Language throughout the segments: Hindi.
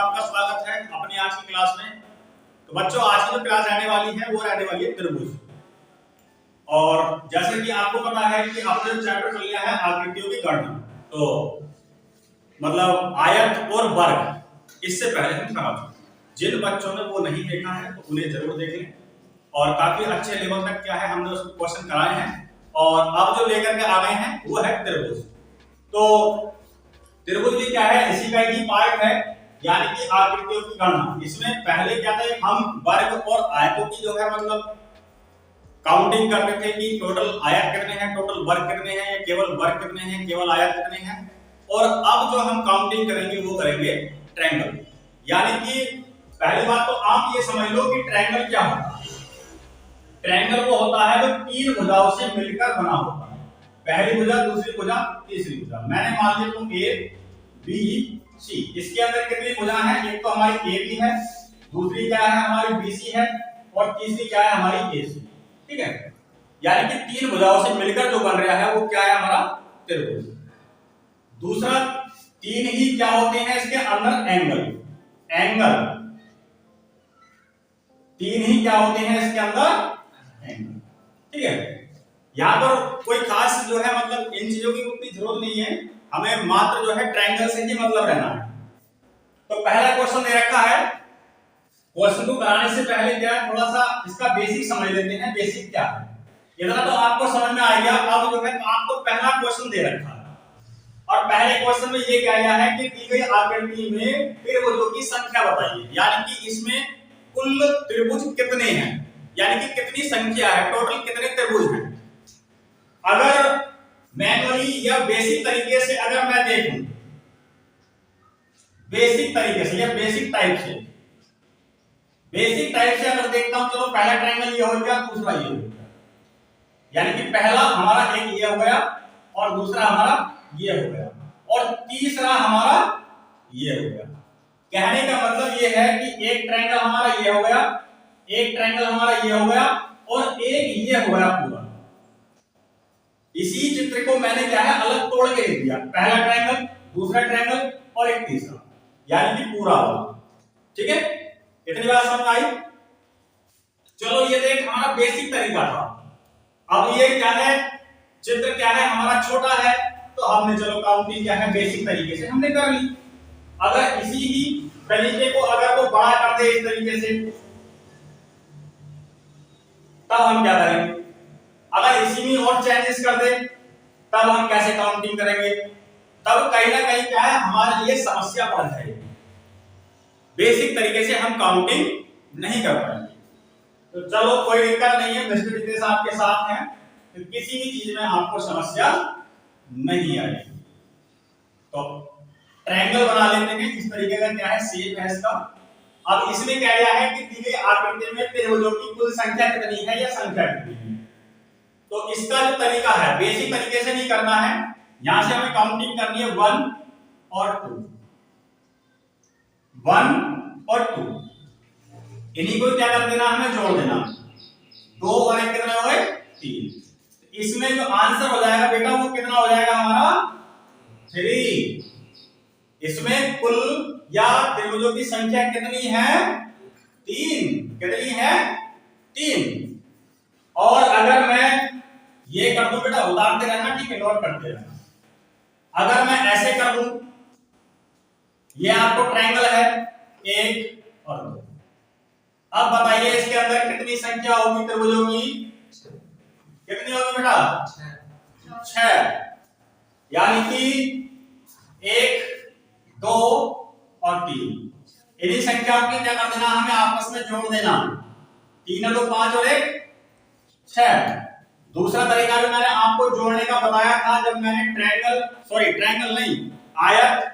आपका स्वागत है अपनी आज की क्लास में। तो बच्चों, आज की जो क्लास रहने वाली है वो रहने वाली है त्रिभुज। और जैसे कि आपको पता है कि अपने जो चैप्टर चल रहा है आकृतियों की गणना, तो मतलब आयत और वर्ग, इससे पहले हम खड़ा चुके। जिन बच्चों ने वो नहीं देखा है तो उन्हें जरूर देख लें। और काफी अच्छे लेवल तक क्या है हमने उसको क्वेश्चन कराए हैं, और अब जो लेकर के आ गए हैं वो है त्रिभुज। तो त्रिभुज भी क्या है, इसी का ही पार्ट है, यानी कि आकृतियों की गणना। इसमें पहले क्या था, हम वर्ग और आयतों की जो है मतलब काउंटिंग करते थे कि टोटल आयत कितने हैं, टोटल वर्ग कितने हैं, या केवल वर्ग कितने हैं, केवल आयत कितने हैं। और अब जो हम काउंटिंग करेंगे वो करेंगे ट्रायंगल। यानी कि पहली बात तो आप ये समझ लो कि ट्रायंगल क्या होता है। ट्रायंगल वो होता है जो तीन भुजाओं से मिलकर बना होता है। पहली भुजा, दूसरी भुजा, तीसरी भुजा। मैंने मान लिया तो ए बी सी, इसके अंदर कितनी भुजा हैं? एक तो हमारी ए बी है, दूसरी क्या है हमारी बी सी है, और तीसरी क्या है हमारी ए सी। ठीक है, यानी कि तीन भुजाओं से मिलकर जो बन रहा है वो क्या है हमारा त्रिभुज। दूसरा, तीन ही क्या होते हैं इसके अंदर एंगल। एंगल तीन ही क्या होते हैं इसके अंदर एंगल। ठीक है, यहाँ पर कोई खास जो है मतलब इन चीजों की उतनी जरूरत नहीं है, हमें मात्र जो है ट्रायंगल से ही मतलब रहना है। तो पहला क्वेश्चन दे रखा है। क्वेश्चन को कराने से पहले क्या है, थोड़ा सा इसका बेसिक समझ लेते हैं। बेसिक क्या है इतना तो आपको समझ में आ गया। अब जो है तो आपको पहला क्वेश्चन दे रखा है, और पहले क्वेश्चन में ये कह गया है कि दी गई आकृति में त्रिभुजों की संख्या बताइए। यानी कि इसमें कुल त्रिभुज कितने हैं, यानी कि कितनी संख्या है, टोटल कितने त्रिभुज हैं। अगर मैनुअली या बेसिक तरीके से अगर मैं देखूं, बेसिक तरीके से या बेसिक टाइप से अगर देखता हूं, चलो पहला ट्रायंगल ये हो गया, दूसरा ये हो गया, यानी कि पहला हमारा एक ये हो गया, और दूसरा हमारा ये हो गया, और तीसरा हमारा ये हो गया। कहने का मतलब ये है कि एक ट्रायंगल हमारा ये हो गया, एक ट्रायंगल हमारा ये हो गया, और एक ये हो गया पूरा। इसी चित्र को मैंने क्या है अलग तोड़ के लिख दिया, पहला ट्रायंगल, दूसरा ट्रायंगल और एक तीसरा, यानी कि पूरा वाला। ठीक है, इतनी बात समझ आई। चलो ये देख हमारा बेसिक तरीका था। अब ये क्या है, चित्र क्या है हमारा छोटा है, तो हमने चलो काउंटिंग क्या है बेसिक तरीके से हमने कर ली। अगर इसी ही तरीके को अगर वो बड़ा कर दे इस तरीके से, तब हम क्या करेंगे। अगर इसी में और चेंजेस कर दे तब हम कैसे काउंटिंग करेंगे। तब कहीं ना कहीं क्या है हमारे लिए समस्या पड़ जाएगी, बेसिक तरीके से हम काउंटिंग नहीं कर पाएंगे। तो चलो कोई दिक्कत नहीं है, मिस्टर जितेश आपके साथ हैं, तो किसी भी चीज में आपको समस्या नहीं आएगी। तो ट्रायंगल बना लेते हैं, इस तरीके का क्या है शेप है इसका। अब इसमें क्या गया है कि दी गई आकृति में त्रिभुजों की कुल संख्या कितनी है या संख्या कितनी है। तो इसका जो तरीका है बेसिक तरीके से नहीं करना है, यहां से हमें काउंटिंग करनी है 1 और 2, 1 और 2, इन्हीं को क्या कर देना हमें जोड़ देना। 2 और 1 कितना हो गए 3। इसमें जो आंसर हो जाएगा बेटा वो कितना हो जाएगा हमारा 3। इसमें कुल या त्रिभुजों की संख्या कितनी है 3, कितनी है 3। और अगर मैं ये कर दूं बेटा, उतारते रहना, ठीक है, नोट करते रहना। अगर मैं ऐसे कर दूं, ये आपको ट्रायंगल है 1 और 2। अब बताइए इसके अंदर कितनी संख्या होगी त्रिभुजों की, कितनी होगी बेटा 6। यानी कि 1, 2 और 3, इन्हीं संख्याओं की क्या कर देना हमें आपस में जोड़ देना। 3 और 2 5 और 1 6। दूसरा तरीका भी मैंने आपको जोड़ने का बताया था जब मैंने ट्रायंगल नहीं आयत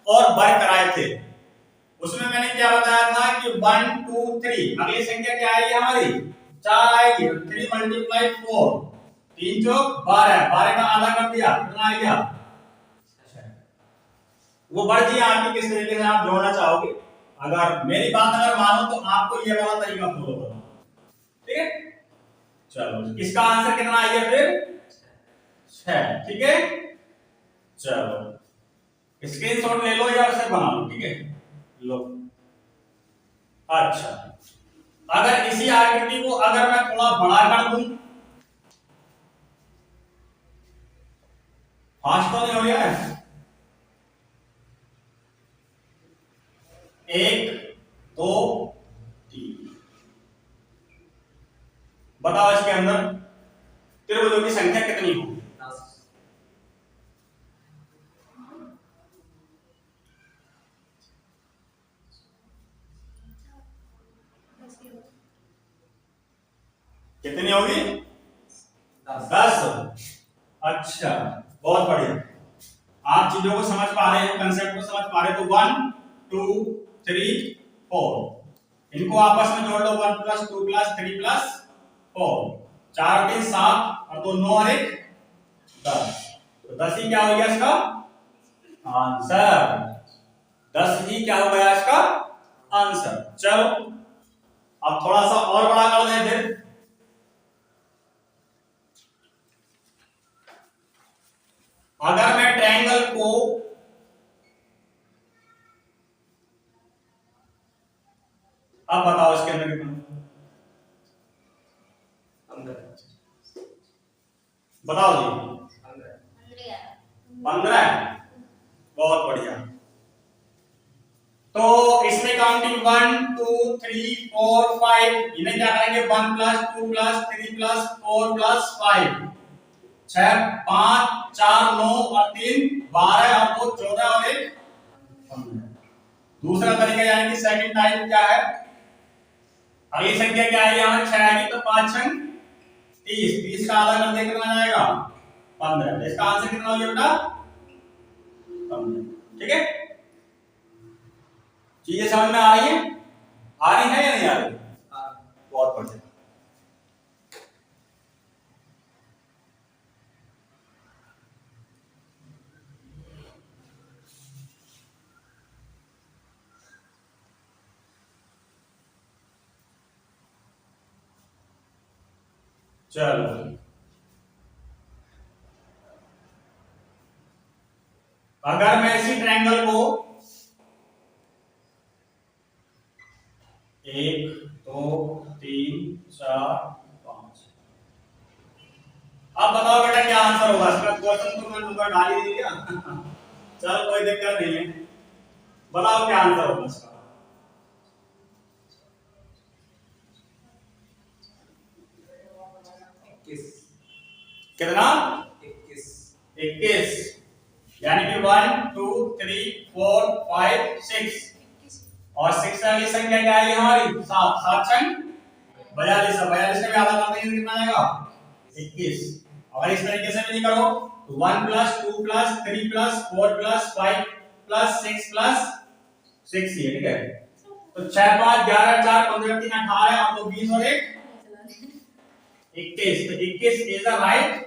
और वर्ग कराए थे। उसमें मैंने क्या बताया था कि 1 2 3, अगली संख्या क्या आएगी हमारी 4 आएगी। 3 मल्टीप्लाई 4, 3 चौक 12, 12 का आधा कर दिया, कितना आ गया 6। वो बढ़ जी आपकी किस तरीके से आप जोड़ना चाहोगे। अगर मेरी बात अगर मानो तो आपको ये वाला तरीका फॉलो करना, ठीक है। चलो इसका आंसर कितना आ गया फिर 6, ठीक है। चलो स्क्रीनशॉट ले लो या उसे बना लो, ठीक है। लो। अच्छा, अगर इसी आकृति को अगर मैं थोड़ा बड़ा कर दूं, फास्ट तो नहीं हो रहा है, 1 2 3, बताओ इसके अंदर त्रिभुजों की संख्या कितनी होगी? 10। कितनी होगी? 10। अच्छा, बहुत बढ़िया, आप चीजों को समझ पा रहे हो, कंसेप्ट को समझ पा रहे हो। तो 1 2 3 4, इनको आपस में जोड़ लो, 1 + 2 + 3 + 4, 4 3 7 और 2 9 और 1 10। तो 10 ही क्या हो गया इसका आंसर, 10 ही क्या हो गया इसका आंसर। चलो अब थोड़ा सा और बड़ा कर दें फिर। अगर मैं ट्रायंगल को अब बताओ इसके अंदर कितना, बताओ जी 15। बहुत बढ़िया। तो इसमें काउंटिंग 1 2 3 4 5, इन्हें क्या करेंगे 1 + 2 + 3 + 4 + 5, 6 5 4 9 और 3 12 और 2 14 और 1 15। दूसरा तरीका यानी कि सेकंड टाइप क्या है, अगली संख्या क्या है, यहाँ 6 आएगी तो 5 6 30, 30 का आधा कर देकर कितना आएगा 15। इसका आंसर कितना हो गया बेटा 15। ठीक है, चीजें समझ में आ रही है, आ रही है या नहीं आ रही? बहुत बढ़िया। चलो अगर मैं इसी ट्रायंगल को 1 2 3 4 5, अब बताओ बेटा क्या आंसर होगा इसका? क्वेश्चन तो मैंने ऊपर डाल ही दिया चलो कोई दिक्कत नहीं है, बताओ क्या आंसर होगा इसका? कितना 21, यानी कि 1 2 3 4 5 6, और 6 वाली संख्या क्या है हमारी 7, 7 6 42, 42 का भी आधा कर देंगे कितना आएगा 21। अगर इस तरीके से भी करो तो 1 + 2 + 3 + 4 + 5 + 6 + 6 ही है, ठीक है। तो 6 5 11 4 15 3 18 और 2 20 और 1 21, तो 21 is the right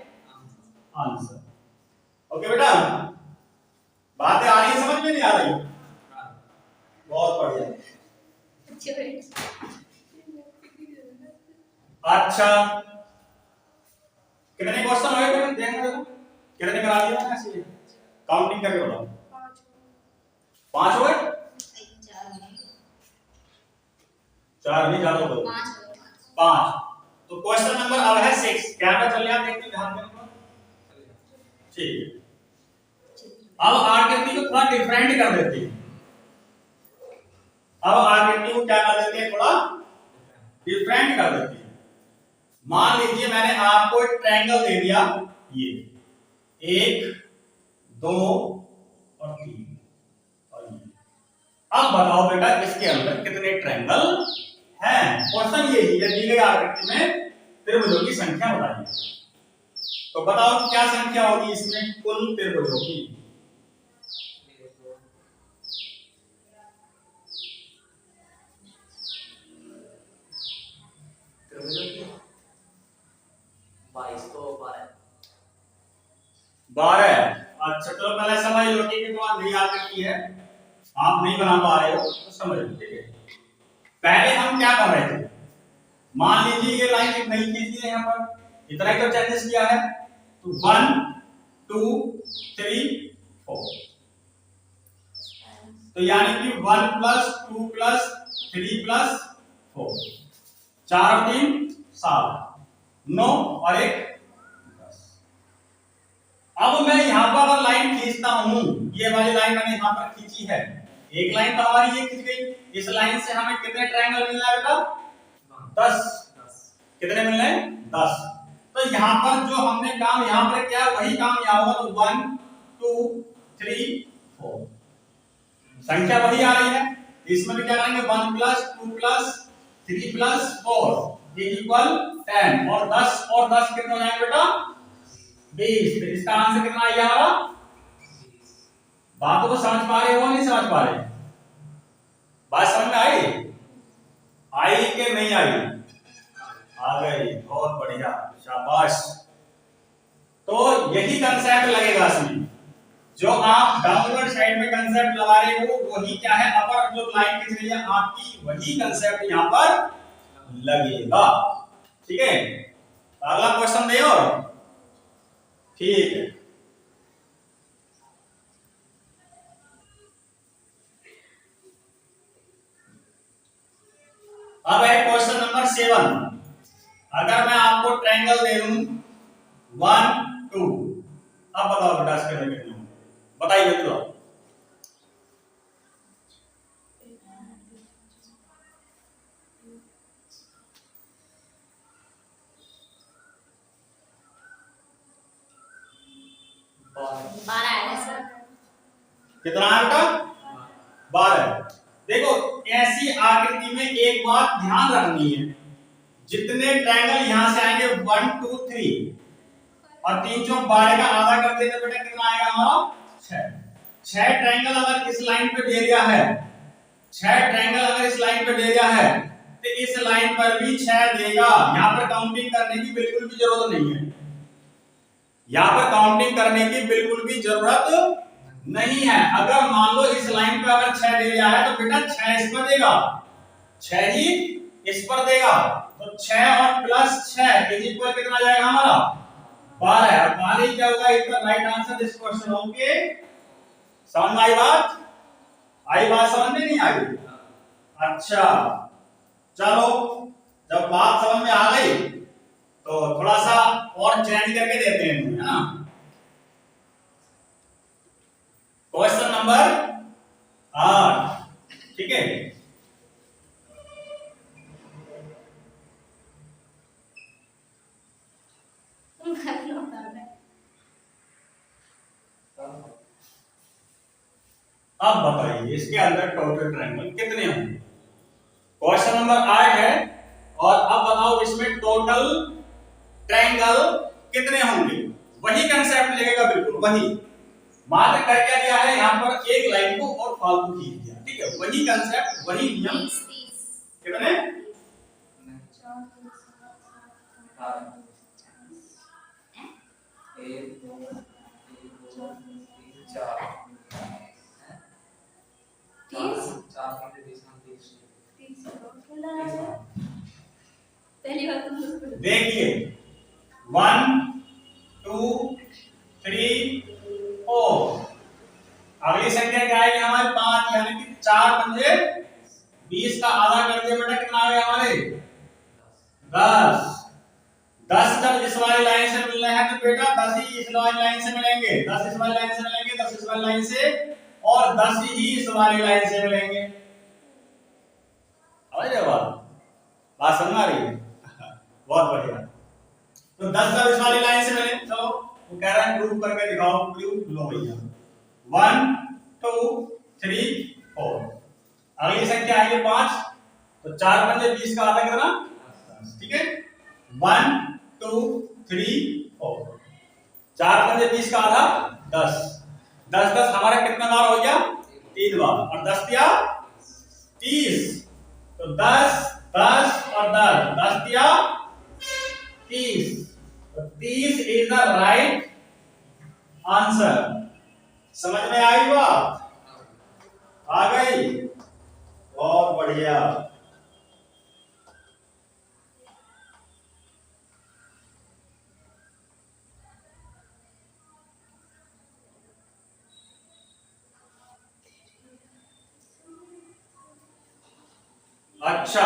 answer. Okay बेटा, बातें आ रही है समझ में नहीं आ रही? बहुत बढ़िया। अच्छा, कितने क्वेश्चन हुए थे देखना जरा, कितने करा दिए मैंने ऐसे काउंटिंग करके बताओ। 5 हुए, 4 नहीं ज्यादा हो गए, 5। तो क्वेश्चन नंबर अब है 6, कैमरा चल रहा है, देखते ध्यान देना। ठीक है, अब आकृति को थोड़ा डिफरेंट कर देते हैं। अब आकृति को क्या कर देते हैं, थोड़ा डिफरेंट कर देते हैं। मान लीजिए मैंने आपको एक ट्रायंगल दे दिया, ये 1 2 और 3 और ये। अब बताओ बेटा इसके अंदर कितने ट्रायंगल हैं? क्वेश्चन ये है, दी गई आकृति में त्रिभुजों की संख्या बताइए। तो बताओ क्या संख्या होगी इसमें कुल त्रिभुजों की? त्रिभुजों की 22 तो 12। अच्छा चलो पहले समझ लो, ठीक है, तो नई आकृति है, आप नहीं बना पा रहे हो तो समझ लो, ठीक है। पहले हम क्या कर रहे थे, मान लीजिए ये लाइन एक नई खींच दी है, यहाँ पर इतना ही तो चेंजेस किया है, तो 1 2 3 4, तो यानी कि 1 प्लस 2 प्लस 3 प्लस 4, 4 और 3 7, 9 और 1 10। अब मैं यहां पर अगर लाइन खींचता हूं, ये वाली लाइन मैंने यहां पर खींची है, एक लाइन तो हमारी ये खींच गई, इस लाइन से हमें कितने ट्रायंगल मिल रहा है बेटा? 10। कितने मिल रहे हैं? 10। तो यहां पर जो हमने काम यहां पर किया वही काम यहां होगा, तो 1 2 3 4 संख्या वही आ रही है। इसमें भी क्या करेंगे? 1 प्लस 2 प्लस 3 प्लस 4 इक्वल 10, और 10 और 10 कितने हो जाएंगे बेटा? 20। तो इसका आंसर कितना आ गया? बातों को समझ पा रहे हो नहीं समझ पा रहे? बात समझ में आई? आई कि नहीं आई? आ गई, बहुत बढ़िया, शाबाश। तो यही कंसेप्ट लगेगा इसमें, जो आप डाउनवर्ड साइड में कंसेप्ट लगा रहे हो वही क्या है, अपर जो लाइन खींच रही है आपकी, वही कंसेप्ट यहां पर लगेगा। ठीक है, अगला क्वेश्चन दे और ठीक है। अब है क्वेश्चन नंबर 7। अगर मैं आपको ट्रायंगल दे दूं 1 2, अब बताओ बेटा इसके अंदर कितने होंगे? बताइए तो। कितना है बेटा? 12। देखो ऐसी आकृति में एक बात ध्यान रखनी है, जितने ट्रायंगल यहां से आएंगे 1 2 3 और 3 चौक 12 का आधा कर देते बेटा कितना आएगा हमारा? 6। 6 ट्रायंगल अगर इस लाइन पे दे दिया है, 6 ट्रायंगल अगर इस लाइन पे दे दिया है, तो इस लाइन पर भी 6 देगा। यहां पर काउंटिंग करने की बिल्कुल भी जरूरत नहीं है, यहां पर काउंटिंग करने की बिल्कुल भी जरूरत नहीं है। अगर मान लो इस लाइन पे अगर 6 दे दिया है तो बेटा 6 इस पर देगा, 6 ही इस पर देगा। तो 6 और प्लस 6 इज इक्वल कितना आ जाएगा हमारा? 12। और 12 क्या होगा? Is the right answer this question. Okay, समझ में आई बात? आई बात समझ में नहीं आई? अच्छा चलो, जब बात समझ में आ गई तो थोड़ा सा और चेंज करके देते हैं, है ना। क्वेश्चन नंबर 8, ठीक है। अब बताइए इसके अंदर टोटल ट्रायंगल कितने होंगे? क्वेश्चन नंबर 8 है, और अब बताओ इसमें टोटल ट्रायंगल कितने होंगे? वही कंसेप्ट लगेगा, बिल्कुल वही। मात्र कर क्या दिया है यहाँ पर, एक लाइन को और फालतू खींच दिया, ठीक है। वही कंसेप्ट, वही नियम। कितने? 4 देखिए 1 2 3 4, अगली संख्या क्या आएगी हमारे? 5, यानी कि 4 पंजे 20 का आधा कर दिया बेटा, कितना आ गया हमारे? 10। 10 जब इस वाली लाइन से मिलने हैं तो बेटा 10 ही इस वाली लाइन से मिलेंगे, 10 इस वाली लाइन से मिलेंगे, 10 इस वाली लाइन से, और 10 ही इस वाली लाइन से मिलेंगे। अरे वाह, बात समझ आ रही है? बहुत बढ़िया। तो 10 जब इस वाली लाइन से मिले, चलो वो कह रहा है प्रूव करके दिखाओ। प्रूव लो भैया। 1 2 3 4, अगली संख्या आएगी 5, तो 4 पंजे 20 का आधा कितना? 10, ठीक है। 1 2 3 4, 4 पंजे 20 का आधा 10, 10 10 हमारा कितना बार हो गया? 3 बार, और 10 दिया 30, तो 10 10 और 10, 10 दिया 30, तो 30 इज द राइट आंसर। समझ में आई बात? आ गई, बहुत बढ़िया। अच्छा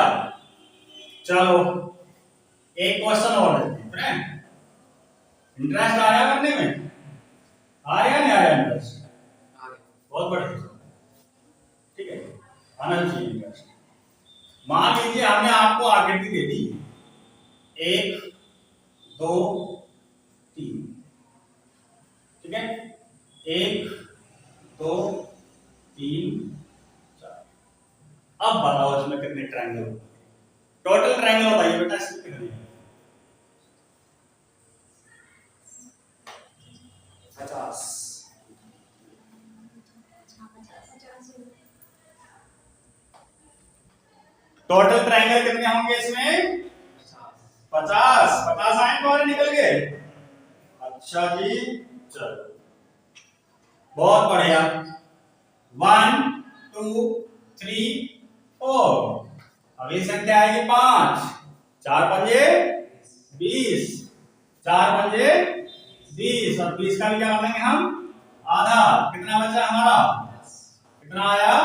चलो एक क्वेश्चन और देते हैं। इंटरेस्ट आ रहा करने में? आ रहा नहीं आ रहा इंटरेस्ट? बहुत बढ़िया, ठीक है, आना चाहिए इंटरेस्ट। मान लीजिए हमने आपको आकृति दे दी 1 2 3, ठीक है, 1 2 3 4। अब बताओ इसमें कितने ट्रायंगल? टोटल ट्रायंगल बताइए बेटा इसमें कितने? 50। टोटल ट्रायंगल कितने होंगे इसमें? 50। 50 आए तो निकल गए। अच्छा जी, चलो बहुत बढ़िया। 1 2 3 4। अगली संख्या आएगी 5। 4 पंजे 20, 4 पंजे 20 और 20 का भी क्या कर लेंगे हम? आधा। कितना बचा हमारा? कितना आया?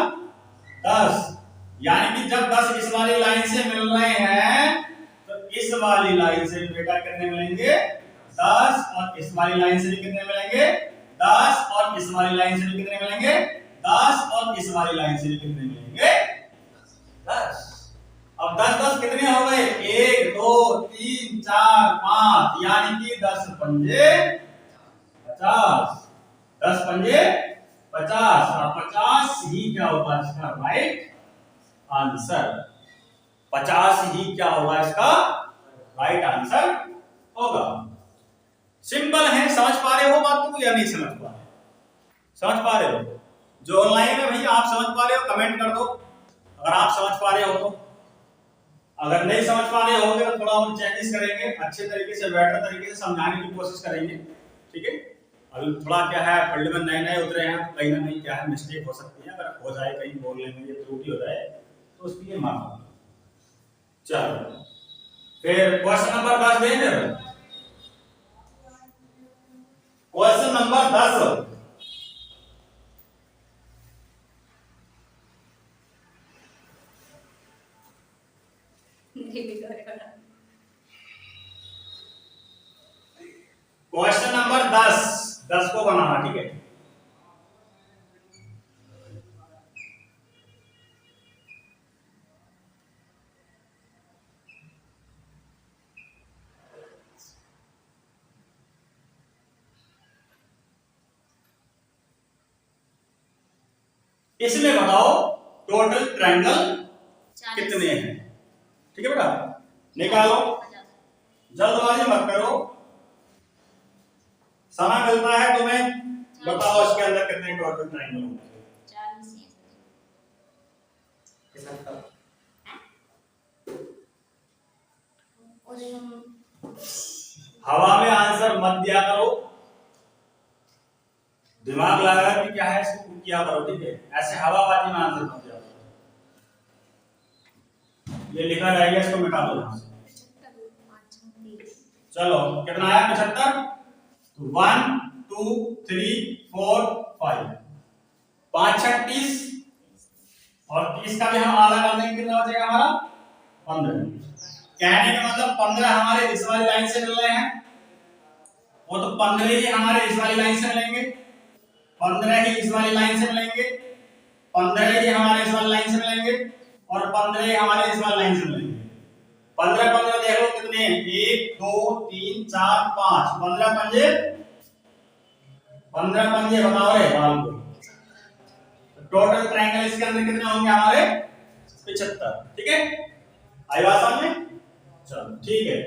10। यानी कि जब 10 इस वाली लाइन से मिल रहे हैं तो इस वाली लाइन से भी बेटा कितने मिलेंगे? 10। और इस वाली लाइन से भी कितने मिलेंगे? 10। और इस वाली लाइन से भी कितने मिलेंगे? 10। और इस वाली लाइन से भी कितने मिलेंगे? 10। अब 10 10 कितने हो गए? 1 2 3 4 5, यानी कि 10 पंजे 50। 10 पंजे 50 और 50 ही क्या होगा इसका राइट आंसर। 50 ही क्या होगा इसका राइट आंसर होगा। सिंपल है, समझ पा रहे हो बात को या नहीं समझ पा रहे? समझ पा रहे हो? जो ऑनलाइन है भैया आप समझ पा रहे हो कमेंट कर दो अगर आप समझ पा रहे हो तो। अगर नहीं समझ पा रहे होगे तो थोड़ा हम चेंजेस करेंगे, अच्छे तरीके से बेटर तरीके से समझाने की कोशिश करेंगे, ठीक है। अभी थोड़ा क्या है फील्ड में नए नए उतरे हैं तो कहीं ना कहीं क्या है मिस्टेक हो सकती है, अगर हो जाए कहीं बोलने में ये त्रुटि हो जाए तो उसके लिए माफ। चलो फिर क्वेश्चन नंबर 10 देंगे। क्वेश्चन नंबर 10 क्वेश्चन नंबर 10 को बनाना, ठीक है। इसमें बताओ टोटल ट्रायंगल कितने हैं, ठीक है बेटा। निकालो, जल्दबाजी मत करो, समय मिलता है तुम्हें। बताओ इसके अंदर कितने टोटल ट्रायंगल होंगे? हवा में आंसर मत दिया करो, दिमाग लगा कि क्या है इसको किया करो, ठीक है। ऐसे हवाबाजी में आंसर मत दिया करो। ये लिखा रहेगा, इसको मिटा दो यहां से। चलो कितना आया? 75। 1 2 3 4 5, 5 6 30 और 30 का भी हम आधा कर देंगे, कितना बचेगा हमारा? 15। कहने का मतलब 15 हमारे इस वाली लाइन से मिल रहे हैं, वो तो 15 ही हमारे इस वाली लाइन से मिलेंगे, 15 ही इस वाली लाइन से मिलेंगे, 15 ही हमारे इस वाली लाइन से मिलेंगे और 15 ही हमारे इस वाली लाइन से मिलेंगे। 15 15 देख लो कितने हैं? 1 2 3 4 5, 15 पंजे 15 पंजे बताओ रे बाल को। टोटल ट्रायंगल इसके अंदर कितने होंगे हमारे? 75, ठीक है। आई बात समझ में? चलो ठीक है।